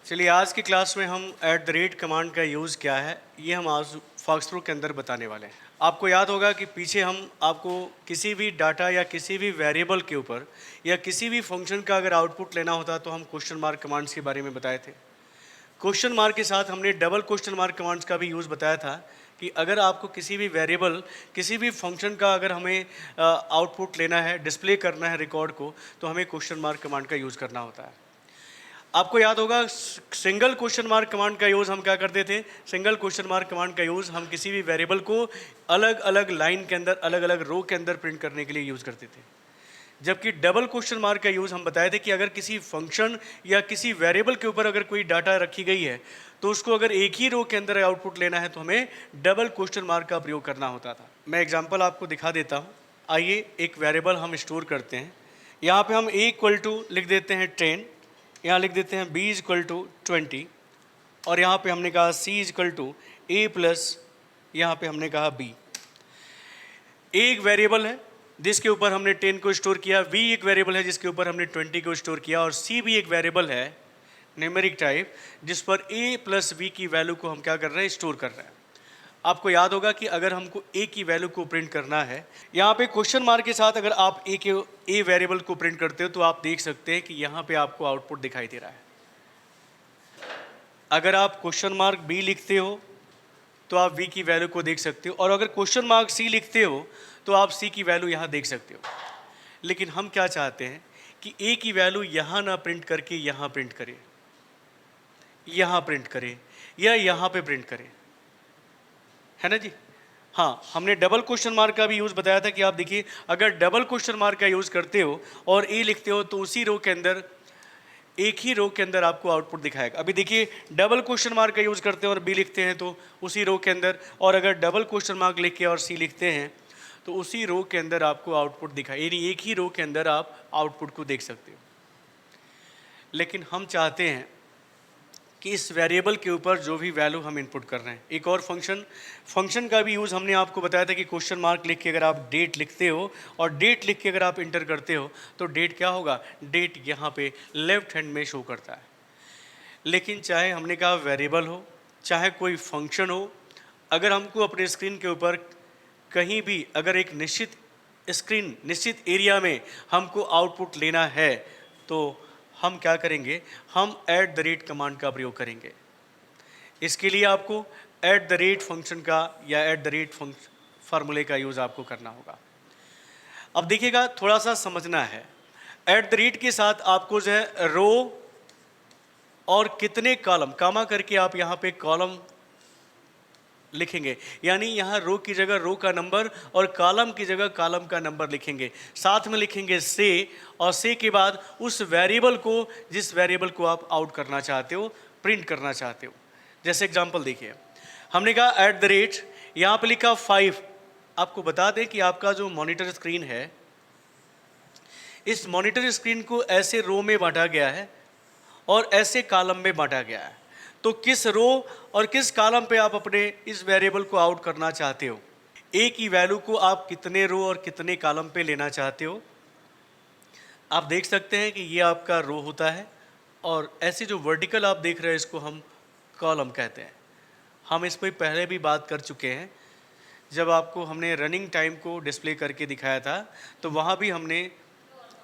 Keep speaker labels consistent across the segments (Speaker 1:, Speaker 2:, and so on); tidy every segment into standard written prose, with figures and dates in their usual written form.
Speaker 1: चलिए आज की क्लास में हम कमांड का यूज़ क्या है ये हम आज फॉक्सट्रू के अंदर बताने वाले हैं। आपको याद होगा कि पीछे हम आपको किसी भी डाटा या किसी भी वेरिएबल के ऊपर या किसी भी फंक्शन का अगर आउटपुट लेना होता तो हम क्वेश्चन मार्क कमांड्स के बारे में बताए थे। क्वेश्चन मार्क के साथ हमने डबल क्वेश्चन मार्क कमांड्स का भी यूज़ बताया था कि अगर आपको किसी भी वेरिएबल किसी भी फंक्शन का अगर हमें आउटपुट लेना है, डिस्प्ले करना है रिकॉर्ड को, तो हमें क्वेश्चन मार्क कमांड का यूज़ करना होता है। आपको याद होगा सिंगल क्वेश्चन मार्क कमांड का यूज़ हम क्या करते थे। सिंगल क्वेश्चन मार्क कमांड का यूज़ हम किसी भी वेरिएबल को अलग अलग लाइन के अंदर, अलग अलग रो के अंदर प्रिंट करने के लिए यूज़ करते थे। जबकि डबल क्वेश्चन मार्क का यूज़ हम बताए थे कि अगर किसी फंक्शन या किसी वेरिएबल के ऊपर अगर कोई डाटा रखी गई है तो उसको अगर एक ही रो के अंदर आउटपुट लेना है तो हमें डबल क्वेश्चन मार्क का प्रयोग करना होता था। मैं एग्जांपल आपको दिखा देता हूँ। आइए एक वेरिएबल हम स्टोर करते हैं। यहाँ पे हम a इक्वल टू लिख देते हैं 10, यहाँ लिख देते हैं b इक्वल टू 20 और यहाँ पे हमने कहा c equal to a plus यहाँ पे हमने कहा b। एक वेरिएबल है जिसके ऊपर हमने 10 को स्टोर किया, v एक वेरिएबल है जिसके ऊपर हमने 20 को स्टोर किया और c भी एक वेरिएबल है न्यूमेरिक टाइप जिस पर a प्लस v की वैल्यू को हम क्या कर रहे हैं, स्टोर कर रहे हैं। आपको याद होगा कि अगर हमको a की वैल्यू को प्रिंट करना है, यहाँ पे क्वेश्चन मार्क के साथ अगर आप a वेरिएबल को प्रिंट करते हो तो आप देख सकते हैं कि यहाँ पे आपको आउटपुट दिखाई दे रहा है। अगर आप क्वेश्चन मार्क b लिखते हो तो आप v की वैल्यू को देख सकते हो और अगर क्वेश्चन मार्क c लिखते हो तो आप c की वैल्यू यहाँ देख सकते हो। लेकिन हम क्या चाहते हैं कि a की वैल्यू यहाँ ना प्रिंट करके यहाँ प्रिंट करे, यहाँ प्रिंट करे या यहाँ पे प्रिंट करे, है ना जी। हाँ, हमने डबल क्वेश्चन मार्क का भी यूज़ बताया था कि आप देखिए अगर डबल क्वेश्चन मार्क का यूज़ करते हो और ए लिखते हो तो उसी रो के अंदर, एक ही रो के अंदर आपको आउटपुट दिखाएगा। अभी देखिए डबल क्वेश्चन मार्क का यूज़ करते हैं और बी लिखते हैं तो उसी रो के अंदर, और अगर डबल क्वेश्चन मार्क लिख के और सी लिखते हैं तो उसी रो के अंदर आपको आउटपुट दिखाए, यानी एक ही रो के अंदर आप आउटपुट को देख सकते हो। लेकिन हम चाहते हैं कि इस वेरिएबल के ऊपर जो भी वैल्यू हम इनपुट कर रहे हैं, एक और फंक्शन का भी यूज़ हमने आपको बताया था कि क्वेश्चन मार्क लिख के अगर आप डेट लिखते हो और डेट लिख के अगर आप इंटर करते हो तो डेट क्या होगा, डेट यहाँ पे लेफ्ट हैंड में शो करता है। लेकिन चाहे हमने कहा वेरिएबल हो चाहे कोई फंक्शन हो, अगर हमको अपने स्क्रीन के ऊपर कहीं भी अगर एक निश्चित एरिया में हमको आउटपुट लेना है तो हम क्या करेंगे, हम @ कमांड का प्रयोग करेंगे। इसके लिए आपको @ फंक्शन का या @ फार्मूले का यूज़ आपको करना होगा। अब देखिएगा थोड़ा सा समझना है, @ के साथ आपको जो है रो और कितने कॉलम, कामा करके आप यहाँ पे कॉलम लिखेंगे, यानी यहाँ रो की जगह रो का नंबर और कॉलम की जगह कॉलम का नंबर लिखेंगे। साथ में लिखेंगे से, और से के बाद उस वेरिएबल को, जिस वेरिएबल को आप आउट करना चाहते हो, प्रिंट करना चाहते हो। जैसे एग्जांपल देखिए, हमने कहा @ यहाँ पे लिखा 5। आपको बता दें कि आपका जो मॉनिटर स्क्रीन है, इस मॉनिटर स्क्रीन को ऐसे रो में बांटा गया है और ऐसे कॉलम में बांटा गया है। तो किस रो और किस कॉलम पे आप अपने इस वेरिएबल को आउट करना चाहते हो, ए की वैल्यू को आप कितने रो और कितने कॉलम पे लेना चाहते हो। आप देख सकते हैं कि ये आपका रो होता है और ऐसे जो वर्टिकल आप देख रहे हैं इसको हम कॉलम कहते हैं। हम इस पर पहले भी बात कर चुके हैं, जब आपको हमने रनिंग टाइम को डिस्प्ले करके दिखाया था तो वहाँ भी हमने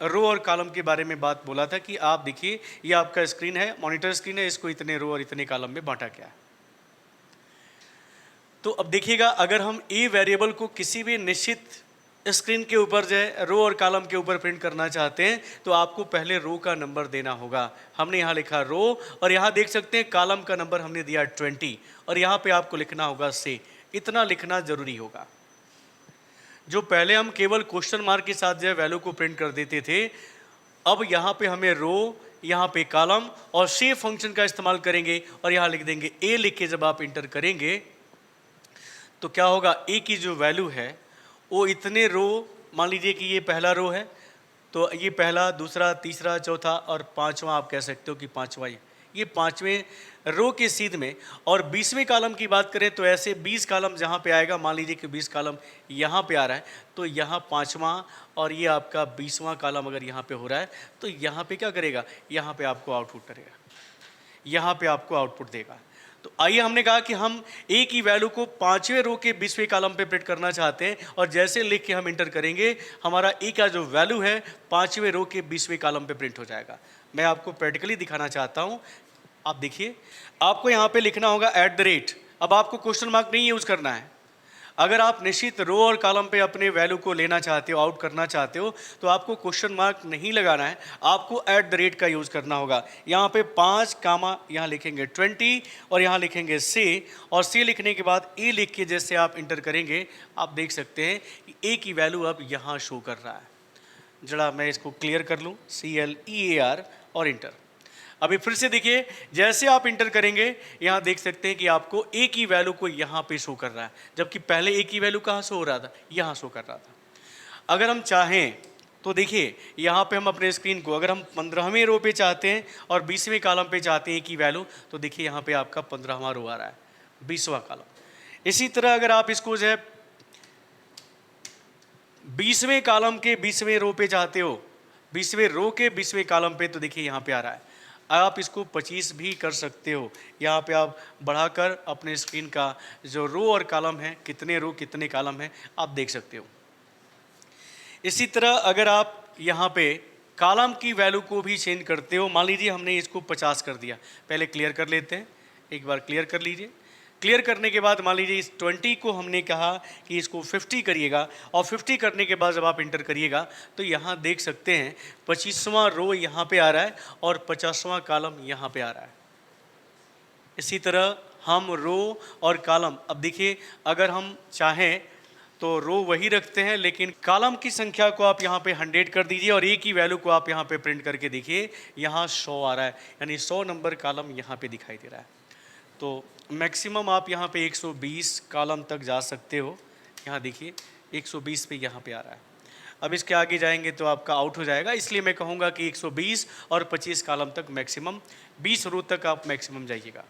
Speaker 1: रो और कॉलम के बारे में बात बोला था कि आप देखिए ये आपका स्क्रीन है, मॉनिटर स्क्रीन है, इसको इतने रो और इतने कॉलम में बांटा गया है। तो अब देखिएगा अगर हम ए वेरिएबल को किसी भी निश्चित स्क्रीन के ऊपर जो है रो और कॉलम के ऊपर प्रिंट करना चाहते हैं तो आपको पहले रो का नंबर देना होगा। हमने यहाँ लिखा रो और यहाँ देख सकते हैं कॉलम का नंबर हमने दिया 20 और यहाँ पे आपको लिखना होगा से। इतना लिखना जरूरी होगा। जो पहले हम केवल क्वेश्चन मार्क के साथ जो है वैल्यू को प्रिंट कर देते थे, अब यहाँ पे हमें रो, यहाँ पे कॉलम और से फंक्शन का इस्तेमाल करेंगे और यहाँ लिख देंगे ए। लिख के जब आप इंटर करेंगे तो क्या होगा, ए की जो वैल्यू है वो इतने रो, मान लीजिए कि ये पहला रो है तो ये पहला, दूसरा, तीसरा, चौथा और पांचवा, आप कह सकते हो कि पांचवा, ये पांचवें रो के सीध में। और 20वें कॉलम की बात करें तो ऐसे 20 कॉलम जहाँ पे आएगा, मान लीजिए कि 20 कॉलम यहाँ पे आ रहा है तो यहाँ पांचवा और ये आपका 20वां कॉलम अगर यहाँ पे हो रहा है तो यहाँ पे क्या करेगा, यहाँ पे आपको आउटपुट करेगा। यहाँ पे आपको आउटपुट देगा। तो आइए, हमने कहा कि हम ए की वैल्यू को 5वें रो के 20वें कॉलम पे प्रिंट करना चाहते हैं, और जैसे लिख के हम इंटर करेंगे हमारा ए का जो वैल्यू है 5वें रो के 20वें कॉलम पे प्रिंट हो जाएगा। मैं आपको प्रैक्टिकली दिखाना चाहता हूँ। आप देखिए, आपको यहाँ पे लिखना होगा @। अब आपको क्वेश्चन मार्क नहीं यूज़ करना है। अगर आप निश्चित रो और कॉलम पे अपने वैल्यू को लेना चाहते हो, आउट करना चाहते हो, तो आपको क्वेश्चन मार्क नहीं लगाना है, आपको @ का यूज़ करना होगा। यहाँ पे 5 कामा यहाँ लिखेंगे 20 और यहाँ लिखेंगे C, और C लिखने के बाद ए लिख के जैसे आप इंटर करेंगे, आप देख सकते हैं कि ए की वैल्यू अब यहाँ शो कर रहा है। जरा मैं इसको क्लियर कर लूँ, CLEAR और इंटर। अभी फिर से देखिए, जैसे आप इंटर करेंगे यहाँ देख सकते हैं कि आपको ए की वैल्यू को यहाँ पे शो कर रहा है, जबकि पहले ए की वैल्यू कहाँ शो हो रहा था, यहाँ शो कर रहा था। अगर हम चाहें तो देखिए, यहाँ पे हम अपने स्क्रीन को, अगर हम 15वें रो पे चाहते हैं और 20वें कॉलम पे चाहते हैं ए की वैल्यू, तो देखिए यहाँ पे आपका 15वां रो आ रहा है, 20वां कॉलम। इसी तरह अगर आप इसको जो है 20वें कॉलम के 20वें रो पे चाहते हो, 20वें रो के 20वें कॉलम पे, तो देखिए यहाँ पे आ रहा है। आप इसको 25 भी कर सकते हो। यहाँ पे आप बढ़ाकर अपने स्क्रीन का जो रो और कॉलम है, कितने रो कितने कॉलम है, आप देख सकते हो। इसी तरह अगर आप यहाँ पे कॉलम की वैल्यू को भी चेंज करते हो, मान लीजिए हमने इसको 50 कर दिया। पहले क्लियर कर लेते हैं, एक बार क्लियर कर लीजिए। क्लियर करने के बाद मान लीजिए इस 20 को हमने कहा कि इसको 50 करिएगा, और 50 करने के बाद जब आप इंटर करिएगा तो यहाँ देख सकते हैं 25वां रो यहाँ पे आ रहा है और 50वां कॉलम यहाँ पे आ रहा है। इसी तरह हम रो और कॉलम, अब देखिए अगर हम चाहें तो रो वही रखते हैं, लेकिन कॉलम की संख्या को आप यहाँ पे 100 कर दीजिए और ए की वैल्यू को आप यहाँ पे प्रिंट करके देखिए, यहाँ 100 आ रहा है, यानी 100 नंबर कॉलम यहाँ पे दिखाई दे रहा है। तो मैक्सिमम आप यहाँ पे 120 कॉलम तक जा सकते हो। यहाँ देखिए 120 पे यहाँ पे आ रहा है। अब इसके आगे जाएंगे तो आपका आउट हो जाएगा, इसलिए मैं कहूँगा कि 120 और 25 कॉलम तक मैक्सिमम, 20 रो तक आप मैक्सिमम जाइएगा।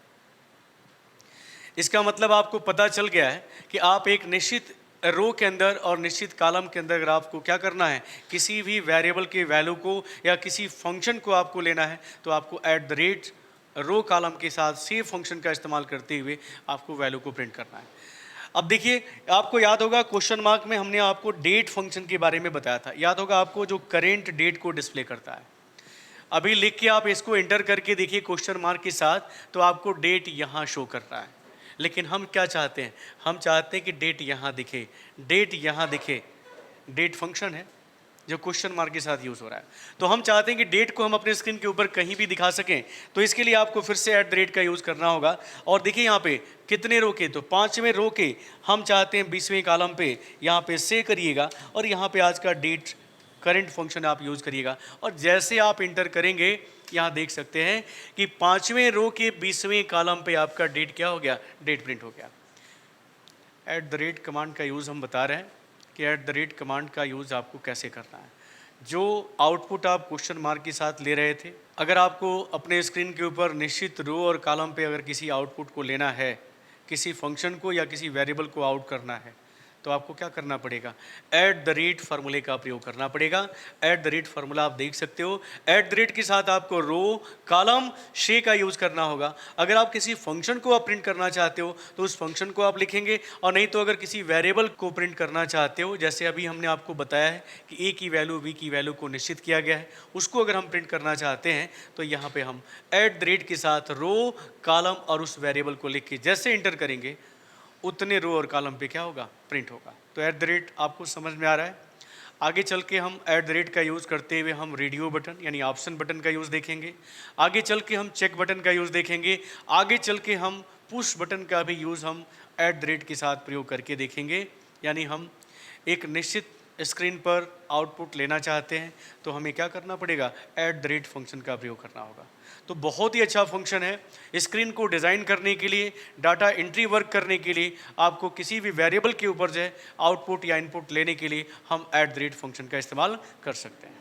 Speaker 1: इसका मतलब आपको पता चल गया है कि आप एक निश्चित रो के अंदर और निश्चित कॉलम के अंदर अगर आपको क्या करना है, किसी भी वेरिएबल के वैल्यू को या किसी फंक्शन को आपको लेना है, तो आपको @ रो कॉलम के साथ सेव फंक्शन का इस्तेमाल करते हुए आपको वैल्यू को प्रिंट करना है। अब देखिए, आपको याद होगा क्वेश्चन मार्क में हमने आपको डेट फंक्शन के बारे में बताया था, याद होगा आपको, जो करेंट डेट को डिस्प्ले करता है। अभी लिख के आप इसको एंटर करके देखिए क्वेश्चन मार्क के साथ, तो आपको डेट यहाँ शो कर रहा है। लेकिन हम क्या चाहते हैं, हम चाहते हैं कि डेट यहाँ दिखे, डेट यहाँ दिखे। डेट फंक्शन है जो क्वेश्चन मार्क के साथ यूज़ हो रहा है, तो हम चाहते हैं कि डेट को हम अपने स्क्रीन के ऊपर कहीं भी दिखा सकें, तो इसके लिए आपको फिर से @ का यूज़ करना होगा। और देखिए यहाँ पे कितने रो के, तो 5वें रो के हम चाहते हैं 20वें कॉलम पे, यहाँ पे से करिएगा और यहाँ पे आज का डेट करंट फंक्शन आप यूज़ करिएगा, और जैसे आप इंटर करेंगे यहाँ देख सकते हैं कि 5वें रो के 20वें कॉलम पे आपका डेट क्या हो गया, डेट प्रिंट हो गया। @ कमांड का यूज़ हम बता रहे हैं कि @ कमांड का यूज़ आपको कैसे करना है। जो आउटपुट आप क्वेश्चन मार्क के साथ ले रहे थे, अगर आपको अपने स्क्रीन के ऊपर निश्चित रो और कॉलम पे अगर किसी आउटपुट को लेना है, किसी फंक्शन को या किसी वेरिएबल को आउट करना है, तो आपको क्या करना पड़ेगा, @ फार्मूले का प्रयोग करना पड़ेगा। @ फार्मूला आप देख सकते हो, @ के साथ आपको रो कॉलम शे का यूज़ करना होगा। अगर आप किसी फंक्शन को आप प्रिंट करना चाहते हो तो उस फंक्शन को आप लिखेंगे, और नहीं तो अगर किसी वेरिएबल को प्रिंट करना चाहते हो, जैसे अभी हमने आपको बताया है कि ए की वैल्यू बी की वैल्यू को निश्चित किया गया है, उसको अगर हम प्रिंट करना चाहते हैं तो यहाँ पे हम @ के साथ रो कॉलम और उस वेरिएबल को लिख के जैसे इंटर करेंगे उतने रो और कॉलम पे क्या होगा, प्रिंट होगा। तो @ आपको समझ में आ रहा है। आगे चल के हम @ का यूज़ करते हुए हम रेडियो बटन यानी ऑप्शन बटन का यूज़ देखेंगे, आगे चल के हम चेक बटन का यूज़ देखेंगे, आगे चल के हम पुश बटन का भी यूज़ हम @ के साथ प्रयोग करके देखेंगे। यानी हम एक निश्चित स्क्रीन पर आउटपुट लेना चाहते हैं तो हमें क्या करना पड़ेगा, @ फंक्शन का प्रयोग करना होगा। तो बहुत ही अच्छा फंक्शन है स्क्रीन को डिज़ाइन करने के लिए, डाटा एंट्री वर्क करने के लिए, आपको किसी भी वेरिएबल के ऊपर जो है आउटपुट या इनपुट लेने के लिए हम @ फंक्शन का इस्तेमाल कर सकते हैं।